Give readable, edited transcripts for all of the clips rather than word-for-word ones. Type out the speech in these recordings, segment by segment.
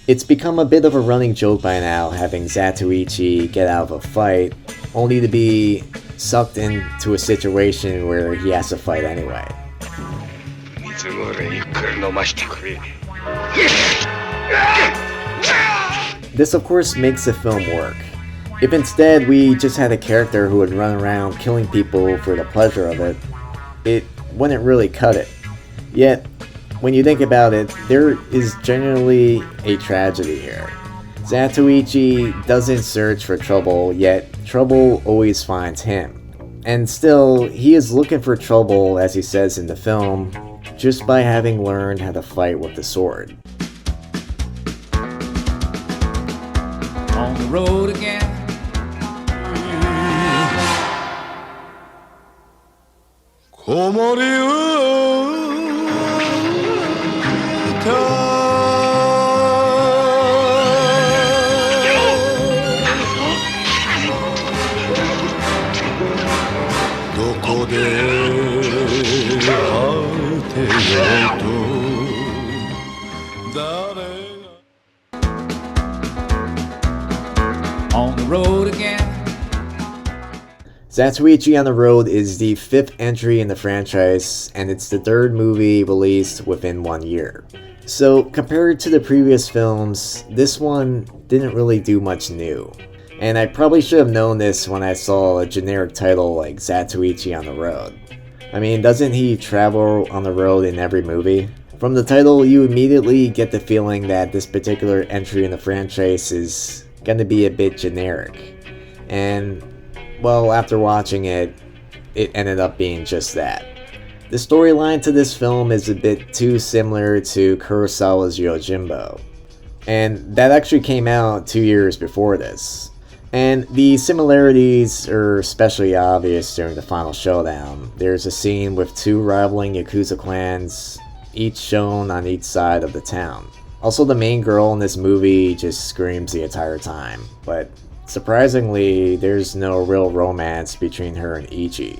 It's become a bit of a running joke by now, having Zattuichi get out of a fight, only to be sucked into a situation where he has to fight anyway. This of course makes the film work. If instead we just had a character who would run around killing people for the pleasure of it, it wouldn't really cut it. Yet, when you think about it, there is generally a tragedy here. Zattuichi doesn't search for trouble, yet trouble always finds him. And still, he is looking for trouble, as he says in the film, just by having learned how to fight with the sword. On the road again. On the road again. Zattuichi on the Road is the 5th entry in the franchise, and it's the 3rd movie released within 1 year. So, compared to the previous films, this one didn't really do much new. And I probably should have known this when I saw a generic title like Zattuichi on the Road. I mean, doesn't he travel on the road in every movie? From the title, you immediately get the feeling that this particular entry in the franchise is gonna be a bit generic. And, well, after watching it, it ended up being just that. The storyline to this film is a bit too similar to Kurosawa's Yojimbo. And that actually came out 2 years before this. And the similarities are especially obvious during the final showdown. There's a scene with 2 rivaling Yakuza clans, each shown on each side of the town. Also, the main girl in this movie just screams the entire time, but surprisingly, there's no real romance between her and Ichi.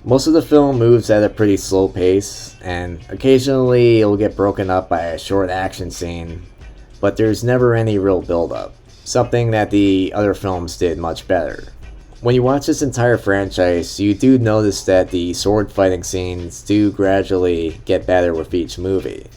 Most of the film moves at a pretty slow pace, and occasionally it'll get broken up by a short action scene, but there's never any real build-up, something that the other films did much better. When you watch this entire franchise, you do notice that the sword fighting scenes do gradually get better with each movie.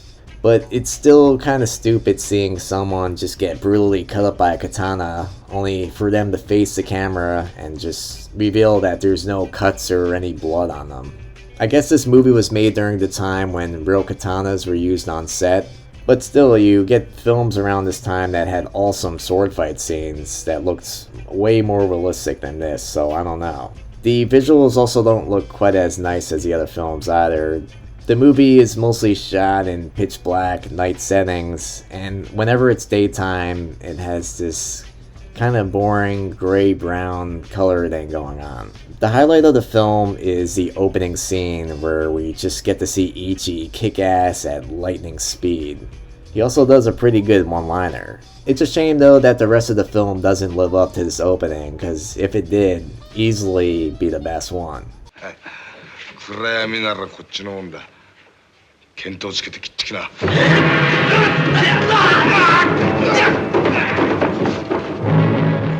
But it's still kinda stupid seeing someone just get brutally cut up by a katana, only for them to face the camera and just reveal that there's no cuts or any blood on them. I guess this movie was made during the time when real katanas were used on set, but still, you get films around this time that had awesome sword fight scenes that looked way more realistic than this, so I don't know. The visuals also don't look quite as nice as the other films either. The movie is mostly shot in pitch black night settings, and whenever it's daytime, it has this kind of boring gray-brown color thing going on. The highlight of the film is the opening scene where we just get to see Ichi kick ass at lightning speed. He also does a pretty good one-liner. It's a shame though that the rest of the film doesn't live up to this opening, because if it did, easily be the best one.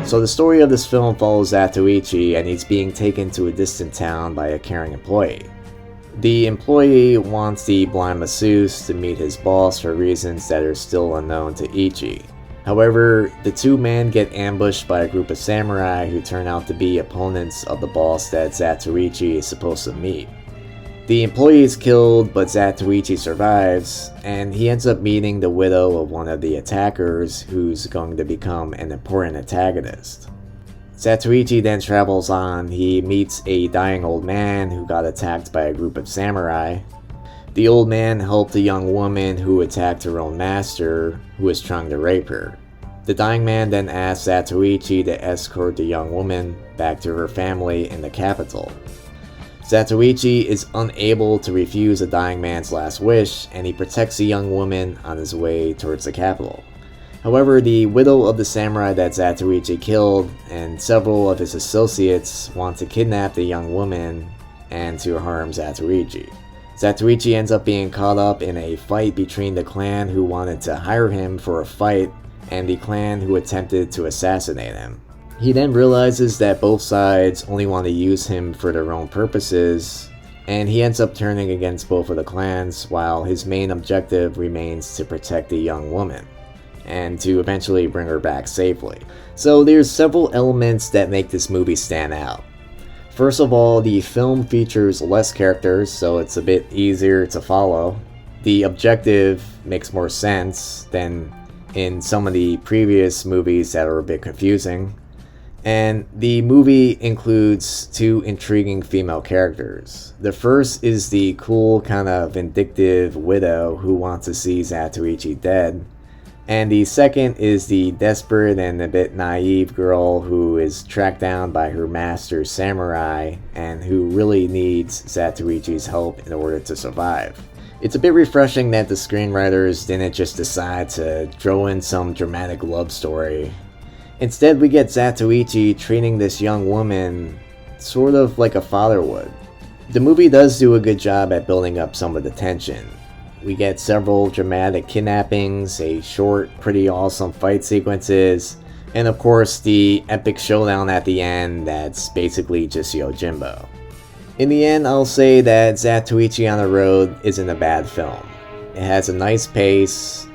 So the story of this film follows Zattuichi, and he's being taken to a distant town by a caring employee. The employee wants the blind masseuse to meet his boss for reasons that are still unknown to Ichi. However, the 2 men get ambushed by a group of samurai who turn out to be opponents of the boss that Zattuichi is supposed to meet. The employee is killed, but Zattuichi survives, and he ends up meeting the widow of one of the attackers, who's going to become an important antagonist. Zattuichi then travels on. He meets a dying old man who got attacked by a group of samurai. The old man helped a young woman who attacked her own master, who was trying to rape her. The dying man then asks Zattuichi to escort the young woman back to her family in the capital. Zattuichi is unable to refuse the dying man's last wish, and he protects the young woman on his way towards the capital. However, the widow of the samurai that Zattuichi killed and several of his associates want to kidnap the young woman and to harm Zattuichi. Zattuichi ends up being caught up in a fight between the clan who wanted to hire him for a fight and the clan who attempted to assassinate him. He then realizes that both sides only want to use him for their own purposes, and he ends up turning against both of the clans while his main objective remains to protect the young woman and to eventually bring her back safely. So there's several elements that make this movie stand out. First of all, the film features less characters, so it's a bit easier to follow. The objective makes more sense than in some of the previous movies that are a bit confusing. And the movie includes two intriguing female characters. The first is the cool, kind of vindictive widow who wants to see Zattuichi dead. And the second is the desperate and a bit naive girl who is tracked down by her master samurai and who really needs Zattuichi's help in order to survive. It's a bit refreshing that the screenwriters didn't just decide to throw in some dramatic love story. Instead, we get Zattuichi treating this young woman sort of like a father would. The movie does do a good job at building up some of the tension. We get several dramatic kidnappings, a short, pretty awesome fight sequences, and of course the epic showdown at the end that's basically just Yojimbo. In the end, I'll say that Zattuichi on the Road isn't a bad film. It has a nice pace,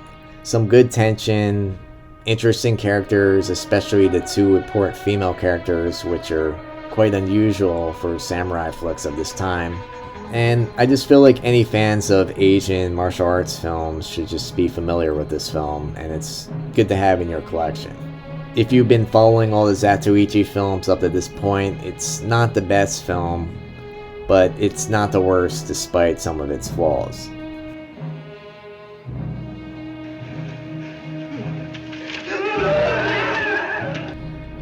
some good tension, interesting characters, especially the two important female characters, which are quite unusual for samurai flicks of this time. And I just feel like any fans of Asian martial arts films should just be familiar with this film, and it's good to have in your collection. If you've been following all the Zattuichi films up to this point, it's not the best film, but it's not the worst despite some of its flaws.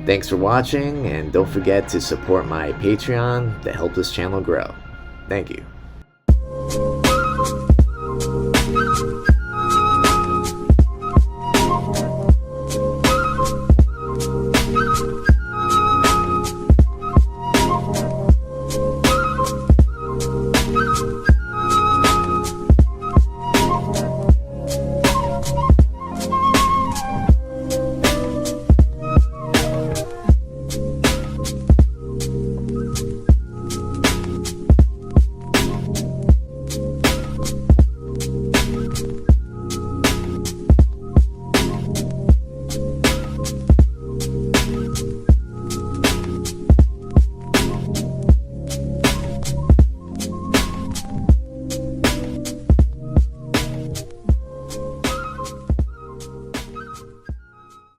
Thanks for watching, and don't forget to support my Patreon to help this channel grow. Thank you.